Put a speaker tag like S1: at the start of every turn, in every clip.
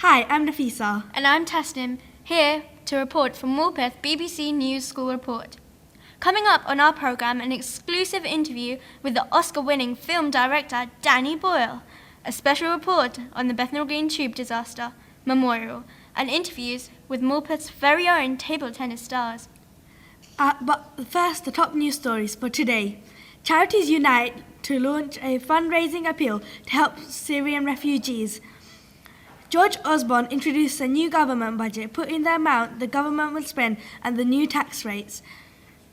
S1: Hi, I'm Nafisa.
S2: And I'm Tasnim, here to report from Morpeth BBC News School Report. Coming up on our programme, an exclusive interview with the Oscar-winning film director Danny Boyle, a special report on the Bethnal Green Tube disaster memorial, and interviews with Morpeth's very own table tennis stars.
S1: But first, the top news stories for today. Charities unite to launch a fundraising appeal to help Syrian refugees. George Osborne introduced a new government budget, putting the amount the government will spend and the new tax rates.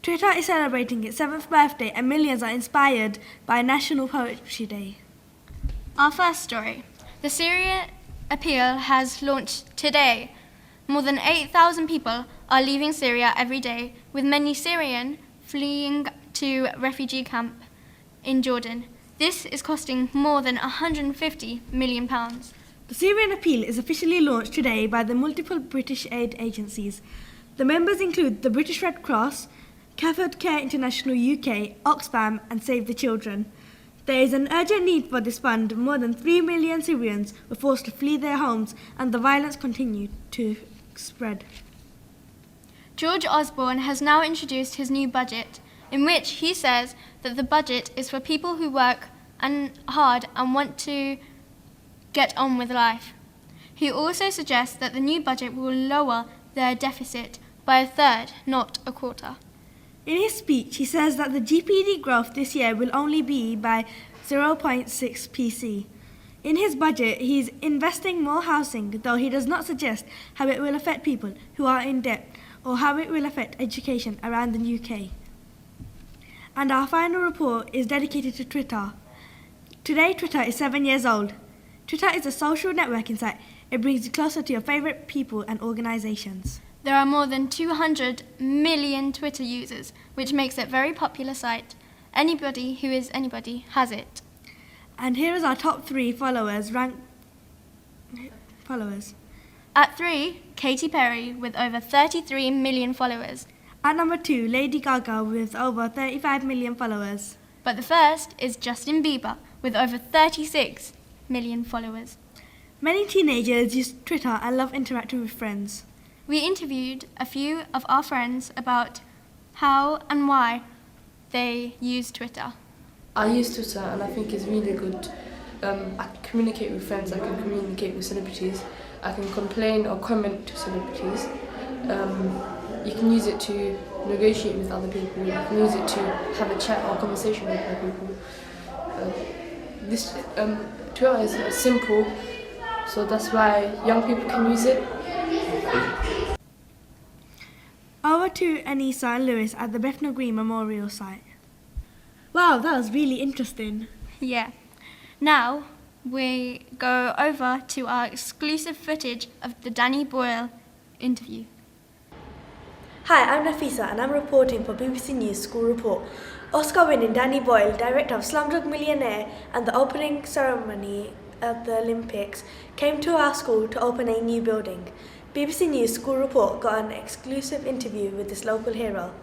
S1: Twitter is celebrating its 7th birthday and millions are inspired by National Poetry Day.
S2: Our first story. The Syria appeal has launched today. More than 8,000 people are leaving Syria every day, with many Syrian fleeing to refugee camp in Jordan. This is costing more than £150 million.
S1: The Syrian appeal is officially launched today by the multiple British aid agencies. The members include the British Red Cross, Catholic Care International UK, Oxfam and Save the Children. There is an urgent need for this fund. More than 3 million Syrians were forced to flee their homes and the violence continued to spread.
S2: George Osborne has now introduced his new budget, in which he says that the budget is for people who work hard and want to get on with life. He also suggests that the new budget will lower their deficit by a third, not a quarter.
S1: In his speech, he says that the GDP growth this year will only be by 0.6 pc. In his budget, he is investing more housing, though he does not suggest how it will affect people who are in debt or how it will affect education around the UK. And our final report is dedicated to Twitter. Today, Twitter is 7 years old. Twitter is a social networking site. It brings you closer to your favourite people and organisations.
S2: There are more than 200 million Twitter users, which makes it a very popular site. Anybody who is anybody has it.
S1: And here is our top 3 followers.
S2: At 3, Katy Perry with over 33 million followers.
S1: At number 2, Lady Gaga with over 35 million followers.
S2: But the first is Justin Bieber with over 36 million followers.
S1: Many teenagers use Twitter and love interacting with friends.
S2: We interviewed a few of our friends about how and why they use Twitter.
S3: I use Twitter and I think it's really good. I can communicate with friends, I can communicate with celebrities, I can complain or comment to celebrities. You can use it to negotiate with other people, you can use it to have a chat or conversation with other people. Twitter is simple, so that's why young people can use it.
S1: Over to Anissa and Lewis at the Bethnal Green Memorial site. Wow, that was really interesting.
S2: Yeah. Now we go over to our exclusive footage of the Danny Boyle interview.
S1: Hi, I'm Nafisa and I'm reporting for BBC News School Report. Oscar-winning Danny Boyle, director of Slumdog Millionaire and the opening ceremony of the Olympics, came to our school to open a new building. BBC News School Report got an exclusive interview with this local hero.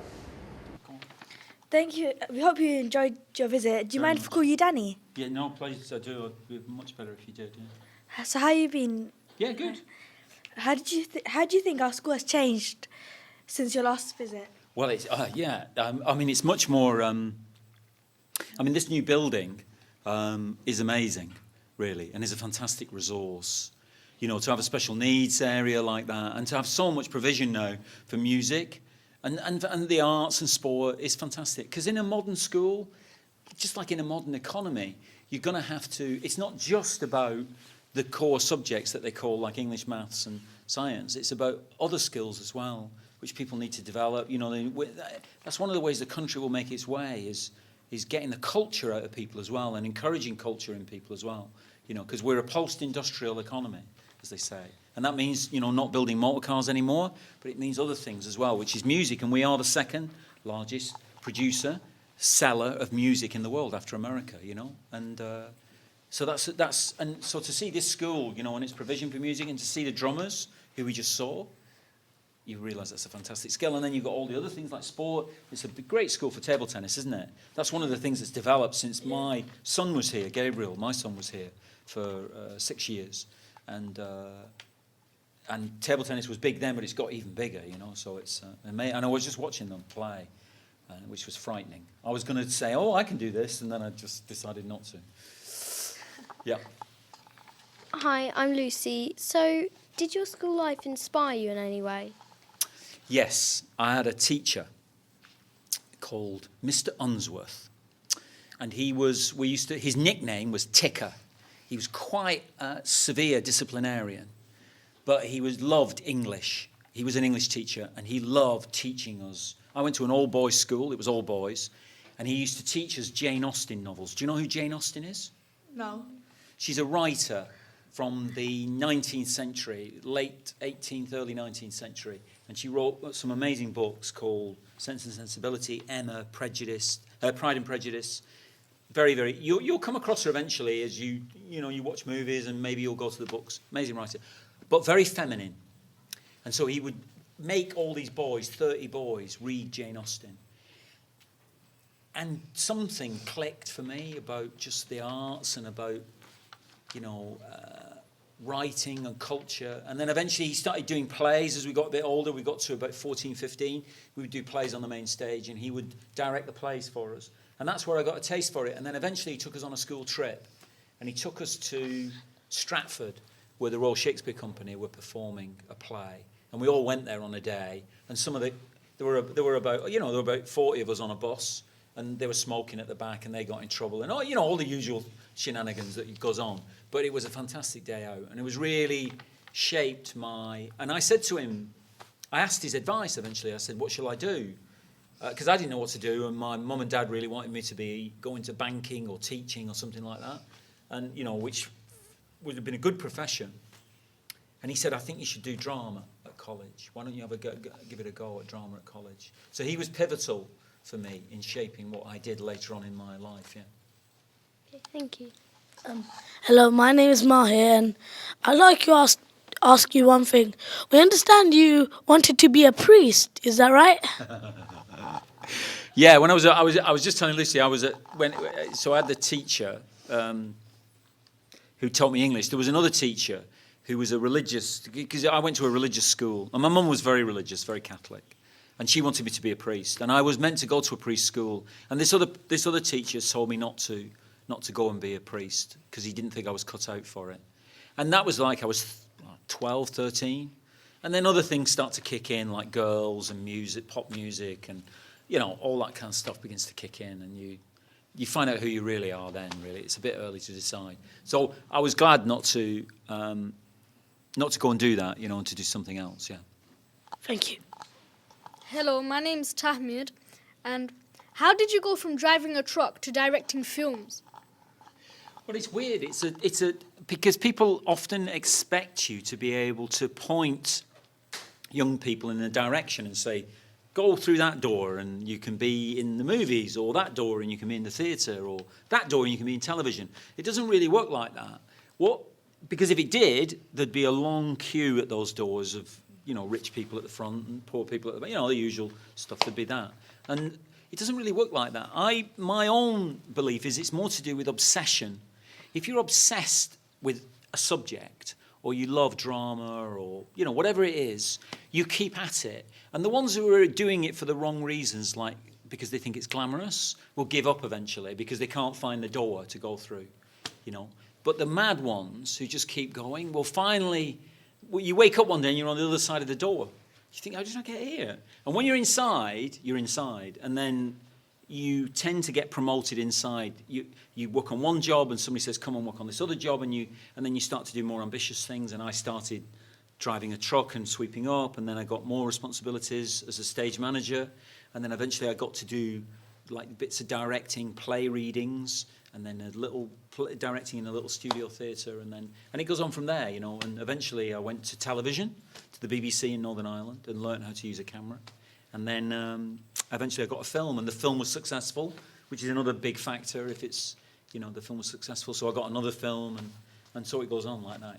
S1: Thank you. We hope you enjoyed your visit. Do you mind if I call you Danny?
S4: Yeah, no, please, I do. It'd be much better if you did, yeah.
S1: So how you been?
S4: Yeah, good.
S1: How do you think our school has changed since your last visit?
S4: Well, it's, I mean, it's much more, this new building is amazing, really, and is a fantastic resource. You know, to have a special needs area like that and to have so much provision now for music and the arts and sport is fantastic. Because in a modern school, just like in a modern economy, you're going to have to, it's not just about the core subjects that they call like English, maths and science. It's about other skills as well, which people need to develop. You know, that's one of the ways the country will make its way is getting the culture out of people as well and encouraging culture in people as well. You know, because we're a post-industrial economy, as they say. And that means, you know, not building motor cars anymore, but it means other things as well, which is music. And we are the second largest producer, seller of music in the world after America, you know. And so and so to see this school, you know, and its provision for music and to see the drummers who we just saw, you realise that's a fantastic skill. And then you've got all the other things like sport. It's a great school for table tennis, isn't it? That's one of the things that's developed since my son was here, Gabriel, my son was here for 6 years. And and table tennis was big then, but it's got even bigger, you know. So it's amazing. And I was just watching them play, which was frightening. I was going to say, "Oh, I can do this," and then I just decided not to. Yeah.
S5: Hi, I'm Lucy. So, did your school life inspire you in any way?
S4: Yes, I had a teacher called Mr. Unsworth, and his nickname was Ticker. He was quite a severe disciplinarian, but he loved English. He was an English teacher, and he loved teaching us. I went to an all-boys school. It was all boys, and he used to teach us Jane Austen novels. Do you know who Jane Austen is?
S1: No.
S4: She's a writer from the 19th century, late 18th, early 19th century, and she wrote some amazing books called Sense and Sensibility, Emma, Pride and Prejudice. Very, very. You'll come across her eventually as you watch movies, and maybe you'll go to the books. Amazing writer, but very feminine. And so he would make all these boys, 30 boys, read Jane Austen. And something clicked for me about just the arts and about, writing and culture. And then eventually he started doing plays as we got a bit older. We got to about 14, 15. We would do plays on the main stage, and he would direct the plays for us. And that's where I got a taste for it. And then eventually he took us on a school trip, and he took us to Stratford, where the Royal Shakespeare Company were performing a play. And we all went there on a day. And there were about 40 of us on a bus, and they were smoking at the back, and they got in trouble, and all the usual shenanigans that goes on. But it was a fantastic day out, and it was really shaped and I said to him, I asked his advice eventually. I said, what shall I do? Because I didn't know what to do, and my mum and dad really wanted me to go into banking or teaching or something like that, and which would have been a good profession. And he said, I think you should do drama at college. Why don't you give it a go at drama at college? So he was pivotal for me in shaping what I did later on in my life. Yeah.
S5: Okay, thank you.
S6: Hello, my name is Mahir, and I'd like to ask you one thing. We understand you wanted to be a priest. Is that right?
S4: Yeah. When I was just telling Lucy, I had the teacher who taught me English. There was another teacher who was because I went to a religious school, and my mum was very religious, very Catholic, and she wanted me to be a priest, and I was meant to go to a priest school, and this other teacher told me not to go and be a priest because he didn't think I was cut out for it. And that was like I was 12, 13. And then other things start to kick in, like girls and music, pop music, and all that kind of stuff begins to kick in, and you find out who you really are then, really. It's a bit early to decide. So I was glad not to go and do that, and to do something else, yeah.
S6: Thank you.
S7: Hello, my name's Tahmid, and how did you go from driving a truck to directing films?
S4: Well, it's weird. Because people often expect you to be able to point young people in a direction and say, go through that door and you can be in the movies, or that door and you can be in the theatre, or that door and you can be in television. It doesn't really work like that. Because if it did, there'd be a long queue at those doors of, rich people at the front and poor people at the back, the usual stuff. There'd be that. And it doesn't really work like that. My own belief is it's more to do with obsession. If you're obsessed with a subject, or you love drama, or whatever it is, you keep at it. And the ones who are doing it for the wrong reasons, like because they think it's glamorous, will give up eventually because they can't find the door to go through. But the mad ones who just keep going, well, finally, you wake up one day and you're on the other side of the door. You think, how did I get here? And when you're inside, and then you tend to get promoted inside. You work on one job, and somebody says, come and work on this other job, and then you start to do more ambitious things. And I started driving a truck and sweeping up, and then I got more responsibilities as a stage manager, and then eventually I got to do like bits of directing, play readings, and then a little directing in a little studio theatre, and it goes on from there, And eventually I went to television, to the BBC in Northern Ireland, and learnt how to use a camera. And then eventually I got a film, and the film was successful, which is another big factor if it's, the film was successful. So I got another film, and so it goes on like that.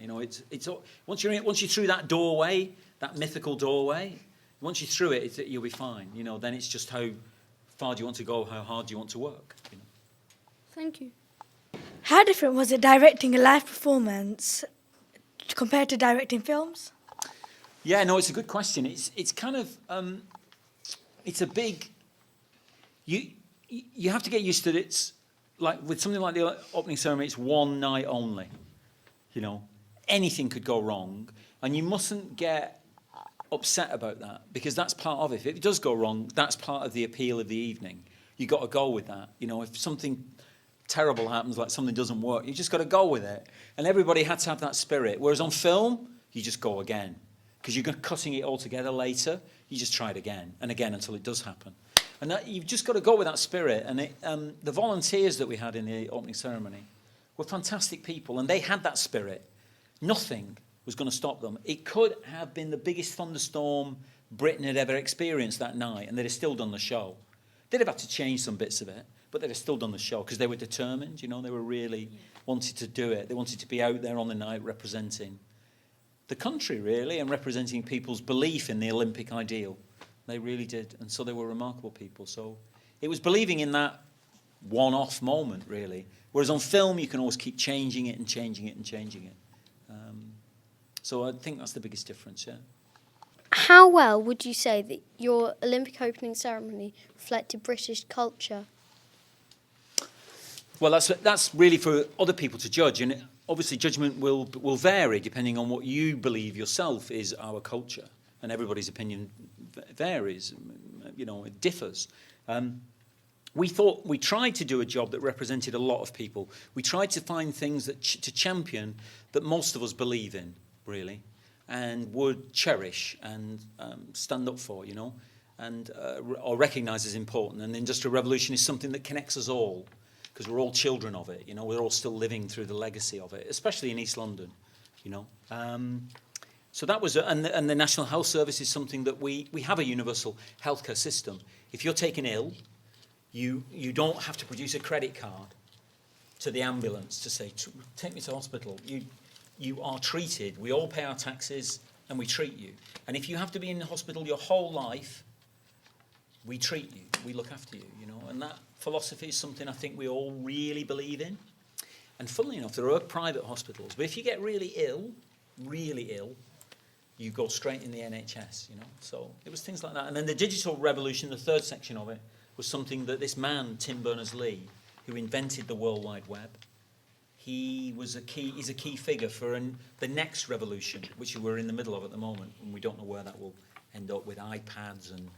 S4: It's once you're through that doorway, that mythical doorway, once you're through it, you'll be fine. Then it's just how far do you want to go, how hard do you want to work.
S7: Thank you.
S1: How different was it directing a live performance compared to directing films?
S4: Yeah, no, it's a good question. It's kind of it's a big. You have to get used to it. It's like with something like the opening ceremony. It's one night only. You know, anything could go wrong, and you mustn't get upset about that because that's part of it. If it does go wrong, that's part of the appeal of the evening. You got to go with that. You know, if something terrible happens, like something doesn't work, you just got to go with it. And everybody had to have that spirit. Whereas on film, you just go again because you're cutting it all together later. You just try it again and again until it does happen. And that, you've just got to go with that spirit. And the volunteers that we had in the opening ceremony were fantastic people, and they had that spirit. Nothing was going to stop them. It could have been the biggest thunderstorm Britain had ever experienced that night, and they'd have still done the show. They'd have had to change some bits of it, but they'd have still done the show because they were determined, you know, they were really wanted to do it. They wanted to be out there on the night representing the country, really, and representing people's belief in the Olympic ideal. They really did, and so they were remarkable people. So it was believing in that one-off moment, really. Whereas on film, you can always keep changing it and changing it and changing it. So I think that's the biggest difference, yeah.
S5: How well would you say that your Olympic opening ceremony reflected British culture?
S4: Well, that's really for other people to judge, and obviously judgment will vary depending on what you believe yourself is our culture, and everybody's opinion varies, you know, it differs. We tried to do a job that represented a lot of people. We tried to find things that to champion that most of us believe in, really, and would cherish and stand up for, you know, and or recognise as important. And the Industrial Revolution is something that connects us all, because we're all children of it, you know, we're all still living through the legacy of it, especially in East London, you know. So that was, and the National Health Service is something that we have a universal healthcare system. If you're taken ill, you don't have to produce a credit card to the ambulance to say, take me to hospital. You are treated. We all pay our taxes and we treat you. And if you have to be in the hospital your whole life, we treat you. We look after you, you know. And that philosophy is something I think we all really believe in. And funnily enough, there are private hospitals. But if you get really ill, you go straight in the NHS, you know. So it was things like that. And then the digital revolution, the third section of it, was something that this man, Tim Berners-Lee, who invented the World Wide Web, he's a key figure for the next revolution, which we're in the middle of at the moment, and we don't know where that will end up with iPads and,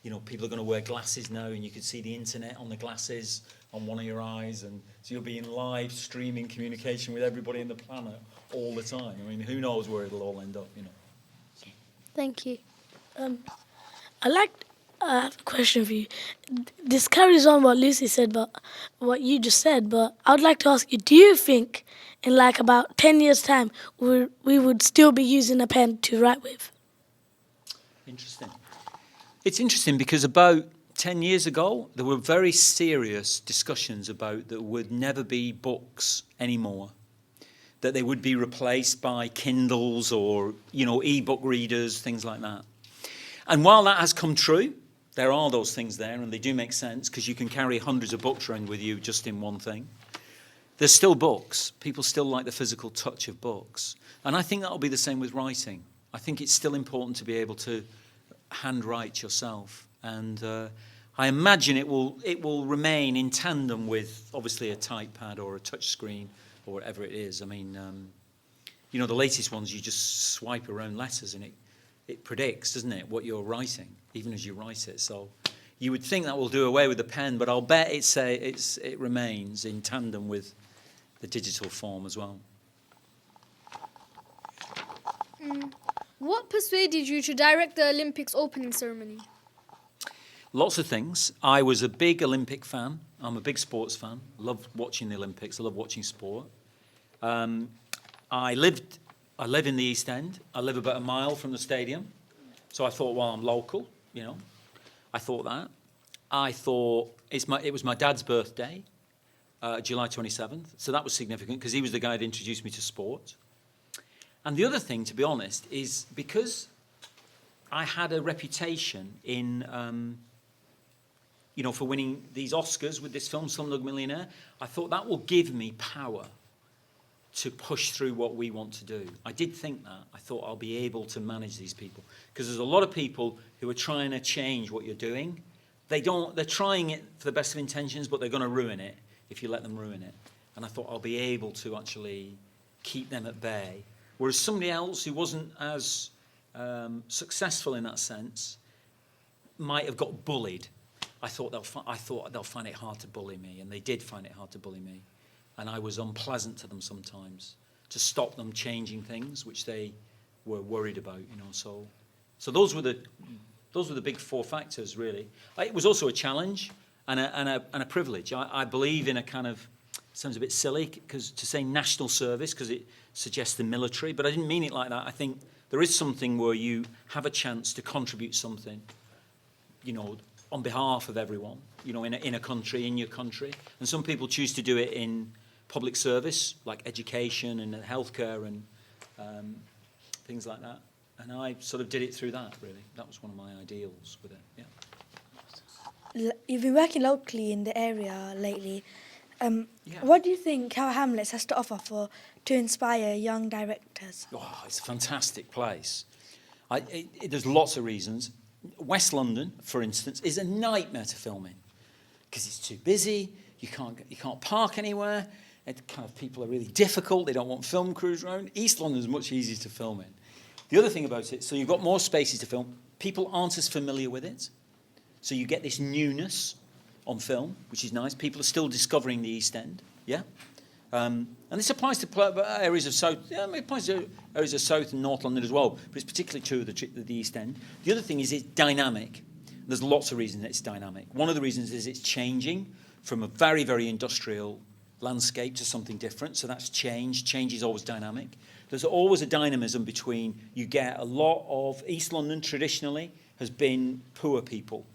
S4: you know, people are going to wear glasses now, and you can see the internet on the glasses on one of your eyes, and so you'll be in live streaming communication with everybody on the planet all the time. I mean, who knows where it'll all end up, you know. So.
S5: Thank you.
S6: I have a question for you. This carries on what Lucy said, but what you just said. But I would like to ask you: do you think, in like about 10 years' time, we would still be using a pen to write with?
S4: Interesting. It's interesting because about 10 years ago, there were very serious discussions about there would never be books anymore, that they would be replaced by Kindles or, you know, e-book readers, things like that. And while that has come true, there are those things there, and they do make sense because you can carry hundreds of books around with you just in one thing. There's still books. People still like the physical touch of books. And I think that'll be the same with writing. I think it's still important to be able to handwrite yourself. And I imagine it will remain in tandem with, obviously, a typepad or a touch screen or whatever it is. I mean, you know, the latest ones, you just swipe around letters and it predicts, doesn't it, what you're writing, even as you write it. So you would think that will do away with the pen, but I'll bet it remains in tandem with the digital form as well.
S7: What persuaded you to direct the Olympics opening ceremony?
S4: Lots of things. I was a big Olympic fan. I'm a big sports fan. I love watching the Olympics. I love watching sport. I live in the East End. I live about a mile from the stadium. So I thought, well, I'm local, you know. I thought that. I thought it was my dad's birthday, July 27th. So that was significant because he was the guy that introduced me to sport. And the other thing, to be honest, is because I had a reputation in, you know, for winning these Oscars with this film, Slumdog Millionaire, I thought that will give me power to push through what we want to do. I did think that. I thought I'll be able to manage these people. Because there's a lot of people who are trying to change what you're doing. They're trying it for the best of intentions, but they're going to ruin it if you let them ruin it. And I thought I'll be able to actually keep them at bay. Whereas somebody else who wasn't as successful in that sense might have got bullied. I thought they'll find it hard to bully me, and they did find it hard to bully me. And I was unpleasant to them sometimes to stop them changing things which they were worried about, you know. So those were the big four factors, really. It was also a challenge and a privilege. I believe in a kind of, sounds a bit silly because to say national service because it suggests the military, but I didn't mean it like that. I think there is something where you have a chance to contribute something, you know, on behalf of everyone, you know, in a country, in your country. And some people choose to do it in public service, like education and healthcare and things like that. And I sort of did it through that, really. That was one of my ideals with it, yeah.
S1: You've been working locally in the area lately.
S4: Yeah.
S1: What do you think Tower Hamlets has to offer to inspire young directors?
S4: Oh, it's a fantastic place. There's lots of reasons. West London, for instance, is a nightmare to film in because it's too busy. You can't park anywhere. People are really difficult. They don't want film crews around. East London is much easier to film in. The other thing about it, so you've got more spaces to film. People aren't as familiar with it, so you get this newness on film, which is nice. People are still discovering the East End. Yeah. And this applies to areas of South. Yeah, it applies to areas of South and North London as well. But it's particularly true of the East End. The other thing is it's dynamic. There's lots of reasons it's dynamic. One of the reasons is it's changing from a very, very industrial landscape to something different. So that's change. Change is always dynamic. There's always a dynamism between. You get a lot of East London traditionally has been poor people,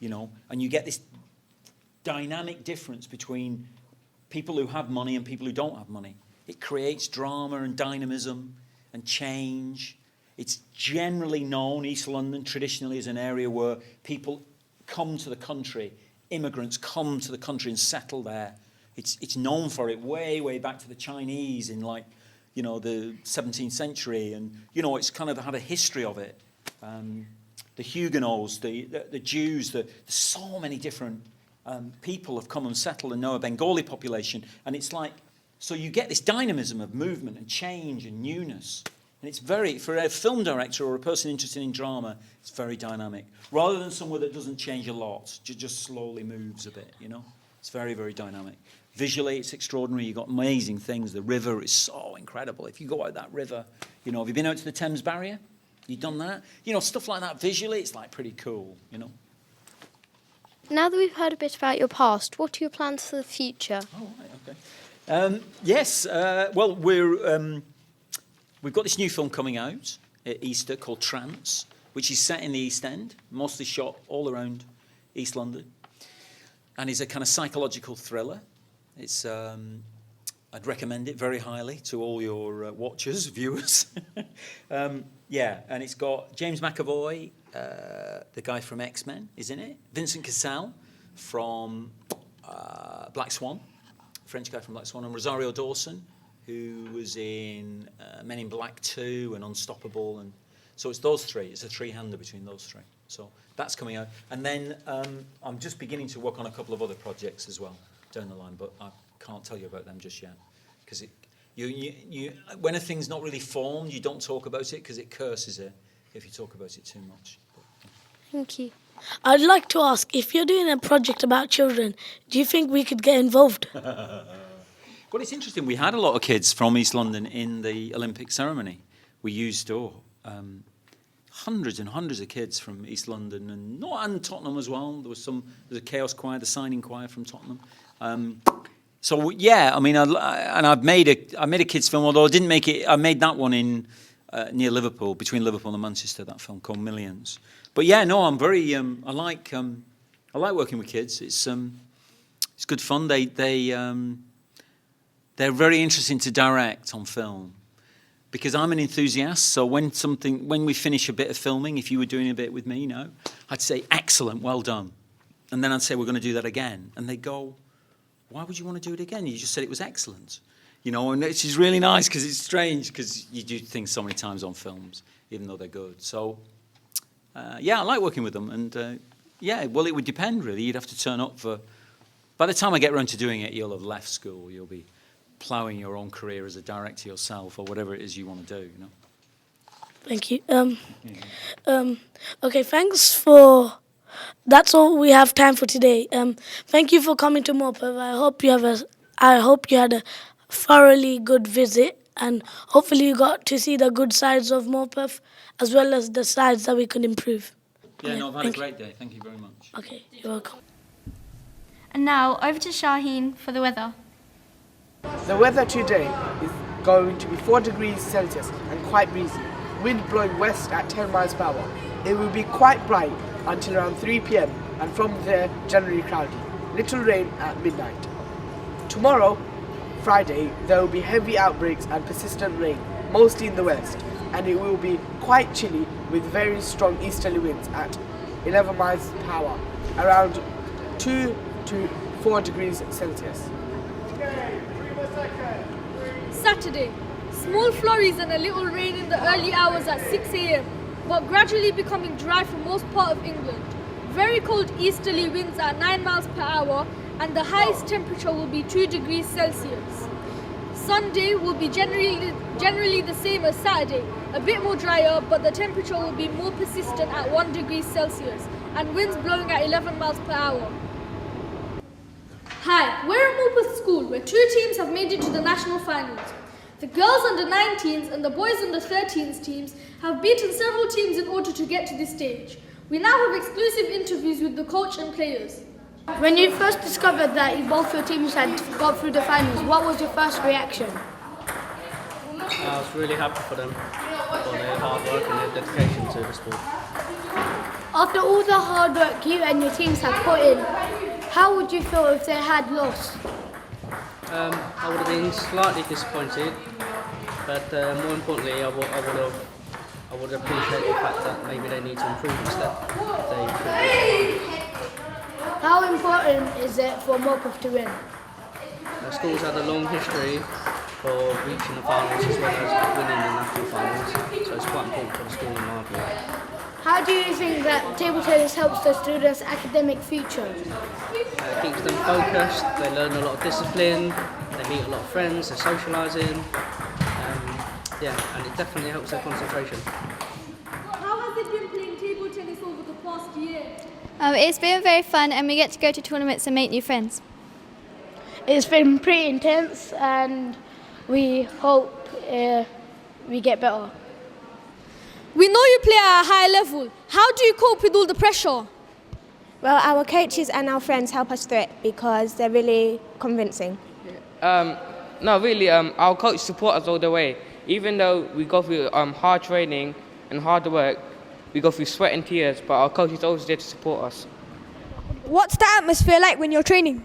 S4: you know, and you get this dynamic difference between people who have money and people who don't have money. It creates drama and dynamism and change. It's generally known, East London traditionally is an area where people come to the country, immigrants come to the country and settle there. It's known for it way, way back to the Chinese in the 17th century. And, you know, it's kind of had a history of it. The Huguenots, the Jews, there's so many different people have come and settled and know a Bengali population. And it's like, so you get this dynamism of movement and change and newness. And it's very, for a film director or a person interested in drama, it's very dynamic. Rather than somewhere that doesn't change a lot, just slowly moves a bit, you know. It's very, very dynamic. Visually, it's extraordinary. You've got amazing things. The river is so incredible. If you go out that river, you know, have you been out to the Thames Barrier? You done that? You know, stuff like that visually, it's like pretty cool, you know.
S5: Now that we've heard a bit about your past, what are your plans for the future?
S4: Oh, right, okay. Yes, well, we've got this new film coming out at Easter called Trance, which is set in the East End, mostly shot all around East London, and is a kind of psychological thriller. It's I'd recommend it very highly to all your watchers, viewers. Yeah, and it's got James McAvoy, the guy from X-Men, is in it. Vincent Cassel from Black Swan, French guy from Black Swan, and Rosario Dawson, who was in Men in Black 2 and Unstoppable. And so it's those three. It's a three-hander between those three. So that's coming out. And then I'm just beginning to work on a couple of other projects as well down the line, but I can't tell you about them just yet. Because you when a thing's not really formed, you don't talk about it because it curses it if you talk about it too much.
S5: Thank you.
S6: I'd like to ask, if you're doing a project about children, do you think we could get involved?
S4: Well, it's interesting. We had a lot of kids from East London in the Olympic ceremony. We used hundreds and hundreds of kids from East London and Tottenham as well. There's a Chaos Choir, the signing choir from Tottenham. So yeah, I mean, I made a kids film. Although I didn't make it, I made that one in near Liverpool, between Liverpool and Manchester. That film called Millions. But yeah, no, I'm very. I like working with kids. It's good fun. They're very interesting to direct on film because I'm an enthusiast. So when we finish a bit of filming, if you were doing a bit with me, you know, I'd say excellent, well done, and then I'd say we're going to do that again, and they go, why would you want to do it again? You just said it was excellent. You know, and it's just really nice because it's strange because you do things so many times on films, even though they're good. So, yeah, I like working with them. And, yeah, well, it would depend, really. You'd have to turn up for... By the time I get around to doing it, you'll have left school. You'll be ploughing your own career as a director yourself or whatever it is you want to do, you know.
S6: Thank you. Okay, thanks for... That's all we have time for today. Thank you for coming to Morpeth. I hope you had a thoroughly good visit, and hopefully you got to see the good sides of Morpeth as well as the sides that we could improve.
S4: Yeah, no, I've had a great day. Thank you very much.
S6: Okay, you're welcome.
S2: And now over to Shaheen for the weather.
S8: The weather today is going to be 4 degrees Celsius and quite breezy. Wind blowing west at 10 miles per hour. It will be quite bright until around 3 p.m. and from there generally cloudy. Little rain at midnight. Tomorrow, Friday, there will be heavy outbreaks and persistent rain, mostly in the west, and it will be quite chilly with very strong easterly winds at 11 miles per hour, around 2 to 4 degrees Celsius.
S7: Saturday, small flurries and a little rain in the early hours at 6 a.m, but gradually becoming dry for most part of England. Very cold easterly winds at 9 miles per hour, and the highest temperature will be 2 degrees Celsius. Sunday will be generally the same as Saturday, a bit more drier, but the temperature will be more persistent at 1 degree Celsius, and winds blowing at 11 miles per hour. Hi, we're at Morpeth School, where 2 teams have made it to the national finals. The girls under 19s and the boys under 13s teams have beaten several teams in order to get to this stage. We now have exclusive interviews with the coach and players.
S9: When you first discovered that both your teams had got through the finals, what was your first reaction?
S10: I was really happy for them, for their hard work and their dedication to the sport.
S9: After all the hard work you and your teams have put in, how would you feel if they had lost?
S10: I would have been slightly disappointed, but more importantly, I would appreciate the fact that maybe they need to improve instead.
S9: How important is it for Morpeth to win?
S10: The school's had a long history for reaching the finals as well as winning the national finals, so it's quite important for the school in my view.
S9: How do you think that table tennis helps the students' academic future?
S10: It keeps them focused, they learn a lot of discipline, they meet a lot of friends, they're socialising, and it definitely helps their concentration.
S7: How has it been playing table tennis over the past year?
S2: It's been very fun, and we get to go to tournaments and make new friends.
S9: It's been pretty intense, and we hope we get better.
S7: We know you play at a high level. How do you cope with all the pressure?
S11: Well, our coaches and our friends help us through it because they're really convincing.
S12: No, really, our coach support us all the way. Even though we go through hard training and hard work, we go through sweat and tears, but our coach is always there to support us.
S7: What's the atmosphere like when you're training?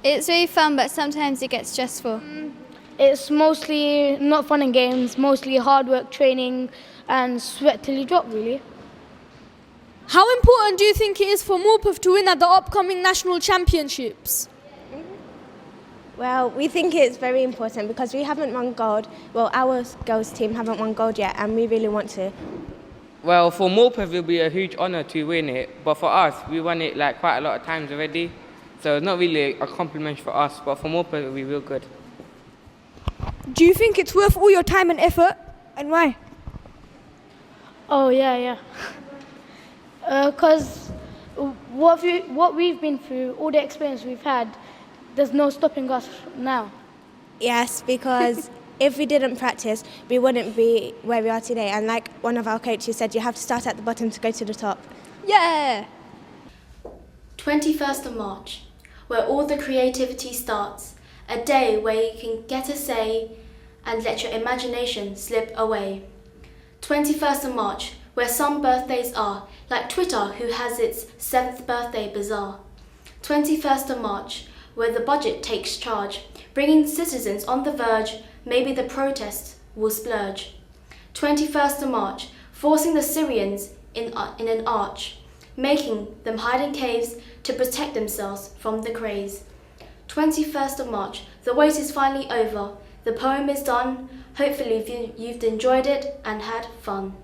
S2: It's really fun, but sometimes it gets stressful.
S9: It's mostly not fun and games, mostly hard work, training, and sweat till you drop, really.
S7: How important do you think it is for Morpeth to win at the upcoming national championships?
S11: Well, we think it's very important because we haven't won gold. Well, our girls' team haven't won gold yet, and we really want to.
S12: Well, for Morpeth, it will be a huge honour to win it, but for us, we won it like quite a lot of times already, so it's not really a compliment for us, but for Morpeth, it will be real good.
S7: Do you think it's worth all your time and effort, and why?
S9: Oh, yeah. Because what we've been through, all the experience we've had, there's no stopping us now.
S11: Yes, because if we didn't practice, we wouldn't be where we are today. And like one of our coaches said, you have to start at the bottom to go to the top.
S7: Yeah!
S13: 21st of March, where all the creativity starts. A day where you can get a say and let your imagination slip away. 21st of March, where some birthdays are, like Twitter, who has its 7th birthday bazaar. 21st of March, where the budget takes charge, bringing citizens on the verge, maybe the protests will splurge. 21st of March, forcing the Syrians in an arch, making them hide in caves to protect themselves from the craze. 21st of March, the wait is finally over, The poem is done. Hopefully you've enjoyed it and had fun.